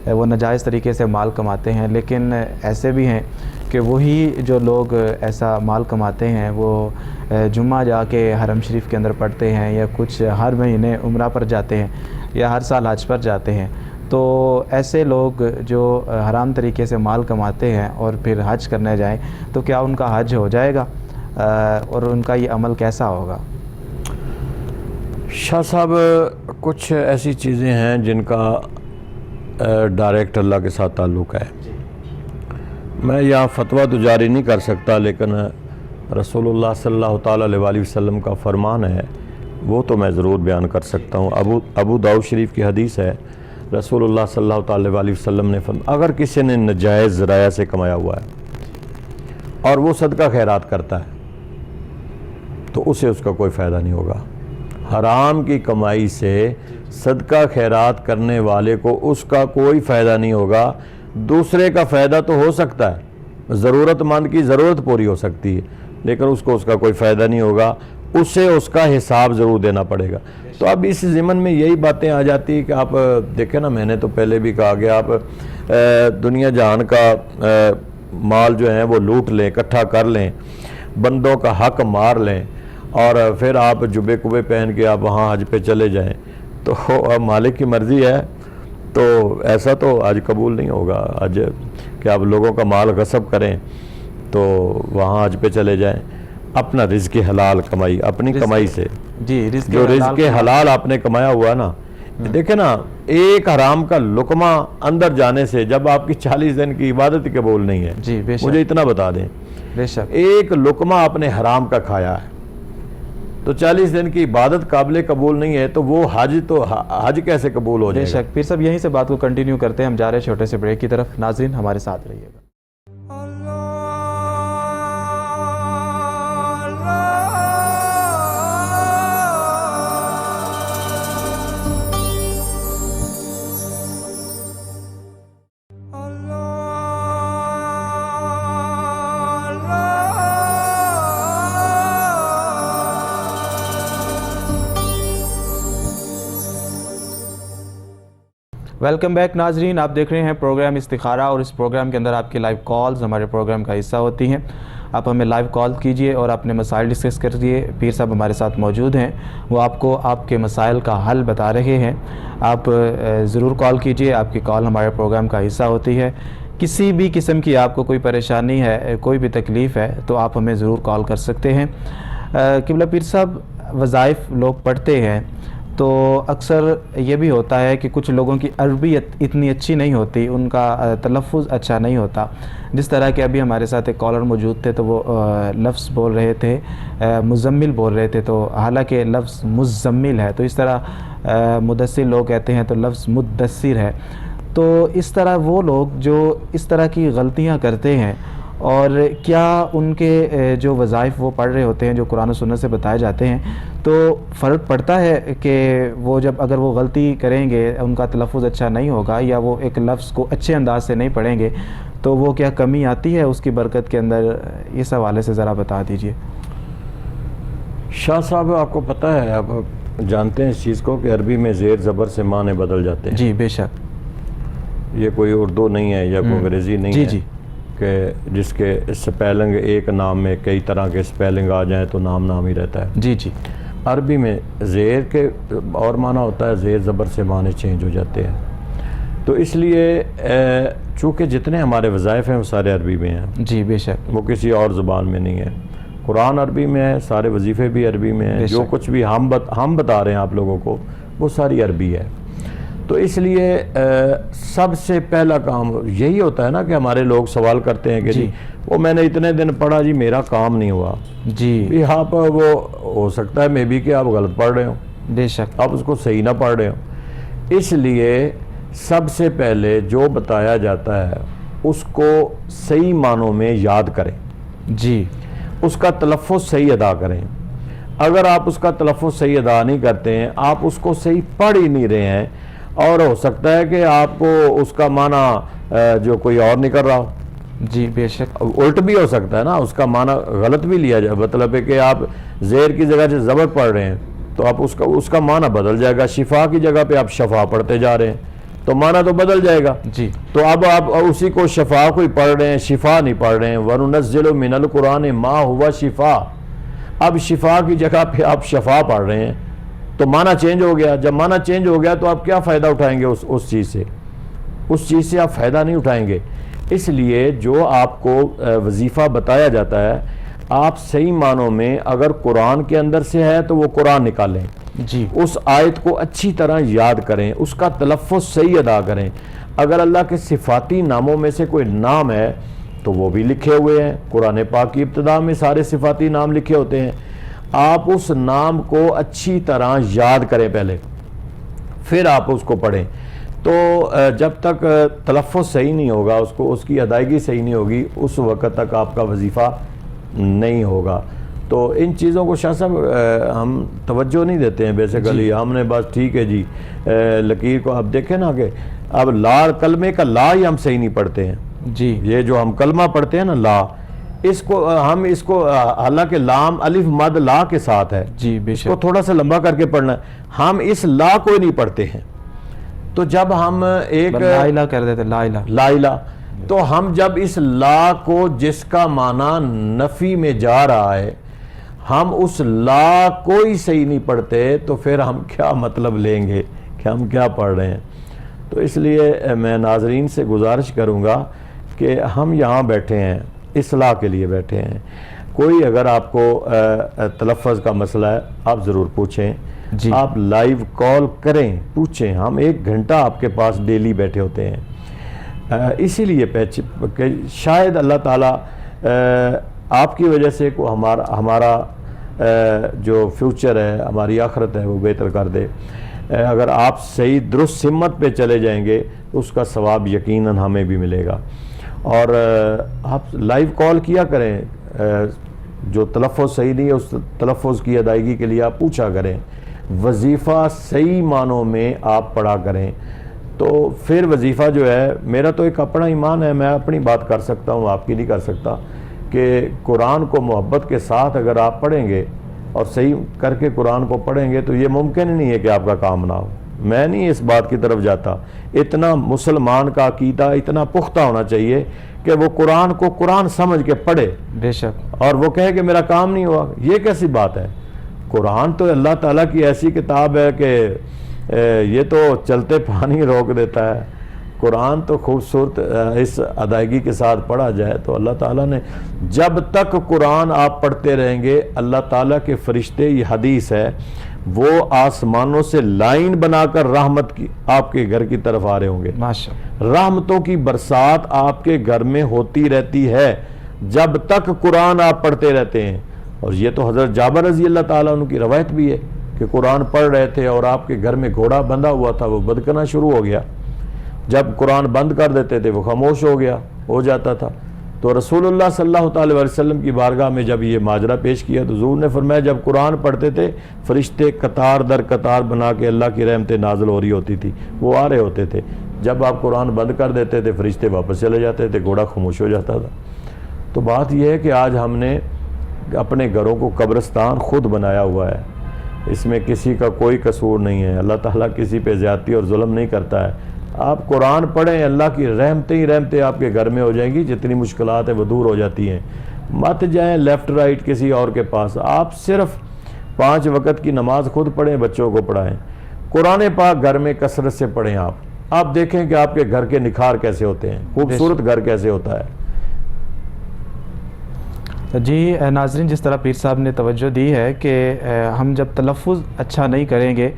وہ ناجائز طریقے سے مال کماتے ہیں، لیکن ایسے بھی ہیں کہ وہی جو لوگ ایسا مال کماتے ہیں وہ جمعہ جا کے حرم شریف کے اندر پڑھتے ہیں، یا کچھ ہر مہینے عمرہ پر جاتے ہیں، یا ہر سال حج پر جاتے ہیں۔ تو ایسے لوگ جو حرام طریقے سے مال کماتے ہیں اور پھر حج کرنے جائیں تو کیا ان کا حج ہو جائے گا، اور ان کا یہ عمل کیسا ہوگا؟ شاہ صاحب، کچھ ایسی چیزیں ہیں جن کا ڈائریکٹ اللہ کے ساتھ تعلق ہے۔ میں یہاں فتویٰ تو جاری نہیں کر سکتا، لیکن رسول اللہ صلی اللہ تعالیٰ علیہ وسلم کا فرمان ہے وہ تو میں ضرور بیان کر سکتا ہوں۔ ابو داؤد شریف کی حدیث ہے، رسول اللہ صلی اللہ تعالیٰ علیہ وسلم نے فرمایا اگر کسی نے ناجائز ذرائع سے کمایا ہوا ہے اور وہ صدقہ خیرات کرتا ہے تو اسے اس کا کوئی فائدہ نہیں ہوگا۔ حرام کی کمائی سے صدقہ خیرات کرنے والے کو اس کا کوئی فائدہ نہیں ہوگا۔ دوسرے کا فائدہ تو ہو سکتا ہے، ضرورت مند کی ضرورت پوری ہو سکتی ہے، لیکن اس کو اس کا کوئی فائدہ نہیں ہوگا، اسے اس کا حساب ضرور دینا پڑے گا۔ تو اب اس ضمن میں یہی باتیں آ جاتی ہیں کہ آپ دیکھیں نا، میں نے تو پہلے بھی کہا کہ آپ دنیا جہان کا مال جو ہے وہ لوٹ لیں، اکٹھا کر لیں، بندوں کا حق مار لیں، اور پھر آپ جبے کبے پہن کے آپ وہاں حج پہ چلے جائیں، تو اب مالک کی مرضی ہے، تو ایسا تو حج قبول نہیں ہوگا۔ حج کہ آپ لوگوں کا مال غصب کریں تو وہاں حج پہ چلے جائیں۔ اپنا رزق حلال کمائی، اپنی کمائی سے، جو رزق حلال آپ نے کمایا ہوا نا، دیکھیں نا، ایک حرام کا لقمہ اندر جانے سے جب آپ کی 40 دن کی عبادت قبول نہیں ہے، مجھے اتنا بتا دیں، بے شک ایک لقمہ آپ نے حرام کا کھایا ہے تو 40 دن کی عبادت قابل قبول نہیں ہے، تو وہ حج کیسے قبول ہو جائے گا؟ بے شک۔ پھر سب یہیں سے بات کو کنٹینیو کرتے ہیں، ہم جا رہے ہیں چھوٹے سے بریک کی طرف۔ ناظرین ہمارے ساتھ رہیے گا۔ ویلکم بیک ناظرین، آپ دیکھ رہے ہیں پروگرام استخارہ، اور اس پروگرام کے اندر آپ کی لائیو کالز ہمارے پروگرام کا حصہ ہوتی ہیں۔ آپ ہمیں لائیو کال کیجئے اور اپنے مسائل ڈسکس کریے۔ پیر صاحب ہمارے ساتھ موجود ہیں، وہ آپ کو آپ کے مسائل کا حل بتا رہے ہیں۔ آپ ضرور کال کیجئے، آپ کی کال ہمارے پروگرام کا حصہ ہوتی ہے۔ کسی بھی قسم کی آپ کو کوئی پریشانی ہے، کوئی بھی تکلیف ہے، تو آپ ہمیں ضرور کال کر سکتے ہیں۔ قبلہ پیر صاحب، وظائف لوگ پڑھتے ہیں تو اکثر یہ بھی ہوتا ہے کہ کچھ لوگوں کی عربیت اتنی اچھی نہیں ہوتی، ان کا تلفظ اچھا نہیں ہوتا۔ جس طرح کہ ابھی ہمارے ساتھ ایک کالر موجود تھے تو وہ لفظ بول رہے تھے، مزمل بول رہے تھے، تو حالانکہ لفظ مزمل ہے، تو اس طرح مدثر لوگ کہتے ہیں تو لفظ مدثر ہے۔ تو اس طرح وہ لوگ جو اس طرح کی غلطیاں کرتے ہیں، اور کیا ان کے جو وظائف وہ پڑھ رہے ہوتے ہیں جو قرآن و سنت سے بتائے جاتے ہیں، تو فرق پڑتا ہے کہ وہ جب اگر وہ غلطی کریں گے، ان کا تلفظ اچھا نہیں ہوگا یا وہ ایک لفظ کو اچھے انداز سے نہیں پڑھیں گے، تو وہ کیا کمی آتی ہے اس کی برکت کے اندر؟ اس حوالے سے ذرا بتا دیجئے۔ شاہ صاحب آپ کو پتہ ہے، آپ جانتے ہیں اس چیز کو کہ عربی میں زیر زبر سے معنی بدل جاتے ہیں۔ جی بے شک، یہ کوئی اردو نہیں ہے یا کوئی انگریزی نہیں ہے کہ جس کے اسپیلنگ ایک نام میں کئی طرح کے اسپیلنگ آ جائیں تو نام ہی رہتا ہے۔ جی جی، عربی میں زیر کے اور معنی ہوتا ہے، زیر زبر سے معنی چینج ہو جاتے ہیں۔ تو اس لیے چونکہ جتنے ہمارے وظائف ہیں وہ سارے عربی میں ہیں، جی بے شک، وہ کسی اور زبان میں نہیں ہے۔ قرآن عربی میں ہے، سارے وظیفے بھی عربی میں ہیں، جو کچھ بھی ہم بتا رہے ہیں آپ لوگوں کو وہ ساری عربی ہے۔ تو اس لیے سب سے پہلا کام یہی ہوتا ہے نا کہ ہمارے لوگ سوال کرتے ہیں کہ جی وہ میں نے اتنے دن پڑھا جی میرا کام نہیں ہوا۔ جی آپ وہ ہو سکتا ہے مے بی کہ آپ غلط پڑھ رہے ہو، بے شک، آپ اس کو صحیح نہ پڑھ رہے ہو۔ اس لیے سب سے پہلے جو بتایا جاتا ہے اس کو صحیح معنوں میں یاد کریں، جی اس کا تلفظ صحیح ادا کریں۔ اگر آپ اس کا تلفظ صحیح ادا نہیں کرتے ہیں، آپ اس کو صحیح پڑھ ہی نہیں رہے ہیں، اور ہو سکتا ہے کہ آپ کو اس کا معنی جو کوئی اور نہیں کر رہا ہو۔ جی بے شک، الٹ بھی ہو سکتا ہے نا، اس کا معنی غلط بھی لیا جائے، مطلب ہے کہ آپ زیر کی جگہ سے زبر پڑھ رہے ہیں تو آپ اس کا معنی بدل جائے گا، شفا کی جگہ پہ آپ شفا پڑھتے جا رہے ہیں تو معنی تو بدل جائے گا۔ جی تو اب آپ اسی کو شفا کو ہی پڑھ رہے ہیں، شفا نہیں پڑھ رہے ہیں۔ وَنُنَزِّلُ مِنَ الْقُرْآنِ مَا هُوَ شِفَا، اب شفا کی جگہ پہ آپ شفا پڑھ رہے ہیں تو معنی چینج ہو گیا۔ جب معنی چینج ہو گیا تو آپ کیا فائدہ اٹھائیں گے اس چیز سے آپ فائدہ نہیں اٹھائیں گے۔ اس لیے جو آپ کو وظیفہ بتایا جاتا ہے، آپ صحیح معنوں میں اگر قرآن کے اندر سے ہے تو وہ قرآن نکالیں، جی اس آیت کو اچھی طرح یاد کریں، اس کا تلفظ صحیح ادا کریں۔ اگر اللہ کے صفاتی ناموں میں سے کوئی نام ہے تو وہ بھی لکھے ہوئے ہیں، قرآن پاک کی ابتدا میں سارے صفاتی نام لکھے ہوتے ہیں۔ آپ اس نام کو اچھی طرح یاد کریں پہلے، پھر آپ اس کو پڑھیں۔ تو جب تک تلفظ صحیح نہیں ہوگا، اس کی ادائیگی صحیح نہیں ہوگی، اس وقت تک آپ کا وظیفہ نہیں ہوگا۔ تو ان چیزوں کو شاہ صاحب ہم توجہ نہیں دیتے ہیں بیسیکلی، ہم نے بس ٹھیک ہے جی لکیر کو اب دیکھیں نا کہ اب لا، کلمے کا لا ہی ہم صحیح نہیں پڑھتے ہیں۔ جی یہ جو ہم کلمہ پڑھتے ہیں نا لا، اس کو حالانکہ لام الف مد لا کے ساتھ ہے، جی بے اس کو شک، تھوڑا سا لمبا کر کے پڑھنا ہے، ہم اس لا کو نہیں پڑھتے ہیں۔ تو جب ہم ایک لا الہ کر دیتے، لا الہ، لا الہ، تو ہم جب اس لا کو جس کا معنی نفی میں جا رہا ہے، ہم اس لا کو ہی صحیح نہیں پڑھتے تو پھر ہم کیا مطلب لیں گے کہ ہم کیا پڑھ رہے ہیں۔ تو اس لیے میں ناظرین سے گزارش کروں گا کہ ہم یہاں بیٹھے ہیں، اصلاح کے لیے بیٹھے ہیں۔ کوئی اگر آپ کو تلفظ کا مسئلہ ہے آپ ضرور پوچھیں، جی آپ لائیو کال کریں، پوچھیں، ہم 1 گھنٹہ آپ کے پاس ڈیلی بیٹھے ہوتے ہیں۔ اسی لیے کہ شاید اللہ تعالیٰ آپ کی وجہ سے ہمارا جو فیوچر ہے، ہماری آخرت ہے وہ بہتر کر دے۔ اگر آپ صحیح درست سمت پہ چلے جائیں گے تو اس کا ثواب یقیناً ہمیں بھی ملے گا۔ اور آپ لائیو کال کیا کریں، جو تلفظ صحیح نہیں ہے اس تلفظ کی ادائیگی کے لیے آپ پوچھا کریں، وظیفہ صحیح معنوں میں آپ پڑھا کریں۔ تو پھر وظیفہ جو ہے، میرا تو ایک اپنا ایمان ہے، میں اپنی بات کر سکتا ہوں، آپ کی نہیں کر سکتا، کہ قرآن کو محبت کے ساتھ اگر آپ پڑھیں گے اور صحیح کر کے قرآن کو پڑھیں گے تو یہ ممکن ہی نہیں ہے کہ آپ کا کام نہ ہو۔ میں نہیں اس بات کی طرف جاتا، اتنا مسلمان کا عقیدہ اتنا پختہ ہونا چاہیے کہ وہ قرآن کو قرآن سمجھ کے پڑھے، بے شک، اور وہ کہے کہ میرا کام نہیں ہوا۔ یہ کیسی بات ہے؟ قرآن تو اللہ تعالیٰ کی ایسی کتاب ہے کہ یہ تو چلتے پانی روک دیتا ہے۔ قرآن تو خوبصورت اس ادائیگی کے ساتھ پڑھا جائے تو اللہ تعالیٰ نے، جب تک قرآن آپ پڑھتے رہیں گے اللہ تعالیٰ کے فرشتے، یہ حدیث ہے، وہ آسمانوں سے لائن بنا کر رحمت کی آپ کے گھر کی طرف آ رہے ہوں گے۔ ماشاءاللہ، رحمتوں کی برسات آپ کے گھر میں ہوتی رہتی ہے جب تک قرآن آپ پڑھتے رہتے ہیں۔ اور یہ تو حضرت جابر رضی اللہ تعالیٰ عنہ کی روایت بھی ہے کہ قرآن پڑھ رہے تھے اور آپ کے گھر میں گھوڑا بندھا ہوا تھا، وہ بدکنا شروع ہو گیا، جب قرآن بند کر دیتے تھے وہ خاموش ہو جاتا تھا. تو رسول اللہ صلی اللہ تعالی علیہ وسلم کی بارگاہ میں جب یہ ماجرا پیش کیا تو حضور نے فرمایا جب قرآن پڑھتے تھے فرشتے قطار در قطار بنا کے اللہ کی رحمتیں نازل ہو رہی ہوتی تھی, وہ آ رہے ہوتے تھے. جب آپ قرآن بند کر دیتے تھے فرشتے واپس چلے جاتے تھے, گھوڑا خاموش ہو جاتا تھا. تو بات یہ ہے کہ آج ہم نے اپنے گھروں کو قبرستان خود بنایا ہوا ہے, اس میں کسی کا کوئی قصور نہیں ہے. اللہ تعالیٰ کسی پہ زیادتی اور ظلم نہیں کرتا ہے. آپ قرآن پڑھیں, اللہ کی رحمتیں ہی رحمتیں آپ کے گھر میں ہو جائیں گی, جتنی مشکلات ہیں وہ دور ہو جاتی ہیں. مت جائیں لیفٹ رائٹ کسی اور کے پاس, آپ صرف 5 وقت کی نماز خود پڑھیں, بچوں کو پڑھائیں. قرآن پاک گھر میں کثرت سے پڑھیں. آپ دیکھیں کہ آپ کے گھر کے نکھار کیسے ہوتے ہیں, خوبصورت گھر کیسے ہوتا ہے. جی ناظرین, جس طرح پیر صاحب نے توجہ دی ہے کہ ہم جب تلفظ اچھا نہیں کریں گے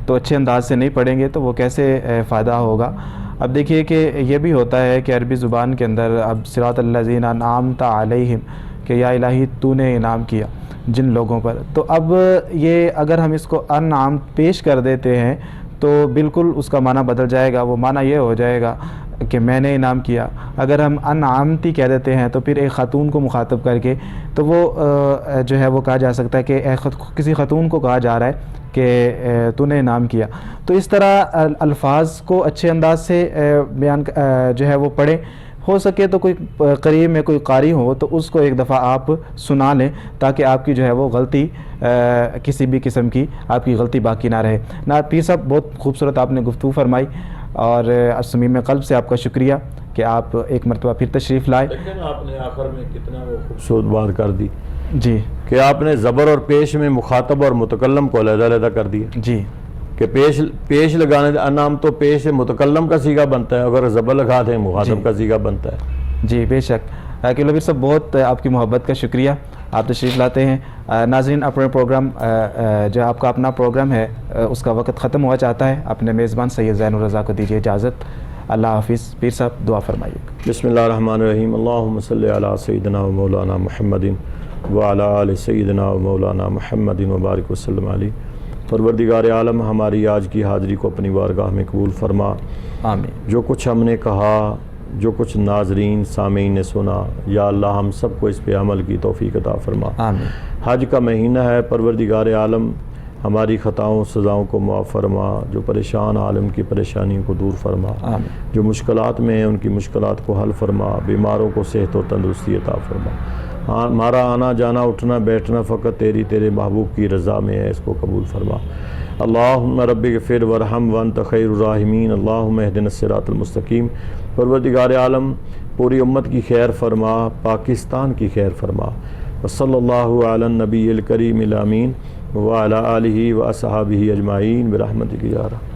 تو اچھے انداز سے نہیں پڑھیں گے تو وہ کیسے فائدہ ہوگا. اب دیکھیے کہ یہ بھی ہوتا ہے کہ عربی زبان کے اندر اب صراط الذین انعمت علیہم, کہ یا الہی تو نے انعام کیا جن لوگوں پر, تو اب یہ اگر ہم اس کو انعام پیش کر دیتے ہیں تو بالکل اس کا معنی بدل جائے گا. وہ معنی یہ ہو جائے گا کہ میں نے انعام کیا. اگر ہم انعامتی کہہ دیتے ہیں تو پھر ایک خاتون کو مخاطب کر کے تو وہ جو ہے وہ کہا جا سکتا ہے کہ کسی خاتون کو کہا جا رہا ہے کہ تو نے انعام کیا. تو اس طرح الفاظ کو اچھے انداز سے بیان جو ہے وہ پڑھیں. ہو سکے تو کوئی قریب میں کوئی قاری ہو تو اس کو ایک دفعہ آپ سنا لیں تاکہ آپ کی جو ہے وہ غلطی کسی بھی قسم کی آپ کی غلطی باقی نہ رہے. پیر صاحب بہت خوبصورت آپ نے گفتگو فرمائی اور صمیم قلب سے آپ کا شکریہ کہ آپ ایک مرتبہ پھر تشریف لائے. لیکن آپ نے آخر میں کتنا وہ خوبصورت بات کر دی جی کہ آپ نے زبر اور پیش میں مخاطب اور متکلم کو علیحدہ علیحدہ کر دیا. جی کہ پیش لگانے انعام تو پیش متکلم کا صیغہ بنتا ہے, اگر زبر لگا دیں مخاطب کا صیغہ بنتا ہے. جی بے شک. کلو پیر صاحب بہت آپ کی محبت کا شکریہ, آپ تشریف لاتے ہیں. ناظرین اپنے پروگرام جو آپ کا اپنا پروگرام ہے اس کا وقت ختم ہوا چاہتا ہے. اپنے میزبان سید زین الرضا کو دیجیے اجازت. اللہ حافظ. پیر صاحب دعا فرمائیے. بسم اللہ الرحمن الرحیم. اللہم صلی علی سیدنا و مولانا محمد وعلی آل سیدنا و مولانا محمد وبارک وسلم علیہ. پروردگار عالم ہماری آج کی حاضری کو اپنی بارگاہ میں قبول فرما. آمین. جو کچھ ہم نے کہا, جو کچھ ناظرین سامعین نے سنا, یا اللہ ہم سب کو اس پہ عمل کی توفیق عطا فرما. آمین. حج کا مہینہ ہے, پروردگار عالم ہماری خطاؤں سزاؤں کو معاف فرما. جو پریشان عالم کی پریشانیوں کو دور فرما. آمین. جو مشکلات میں ہیں ان کی مشکلات کو حل فرما. بیماروں کو صحت و تندرستی عطا فرما. ہمارا آنا جانا اٹھنا بیٹھنا فقط تیرے محبوب کی رضا میں ہے, اس کو قبول فرما. اللہم رب اغفر ورحم وانت خیر الراحمین. اللہم اہدنا الصراط المستقیم. پروردگار عالم پوری امت کی خیر فرما, پاکستان کی خیر فرما. وصلی اللہ علی النبی الکریم الامین وعلی آلہ و اصحابہ اجمعین برحمتک یا رب.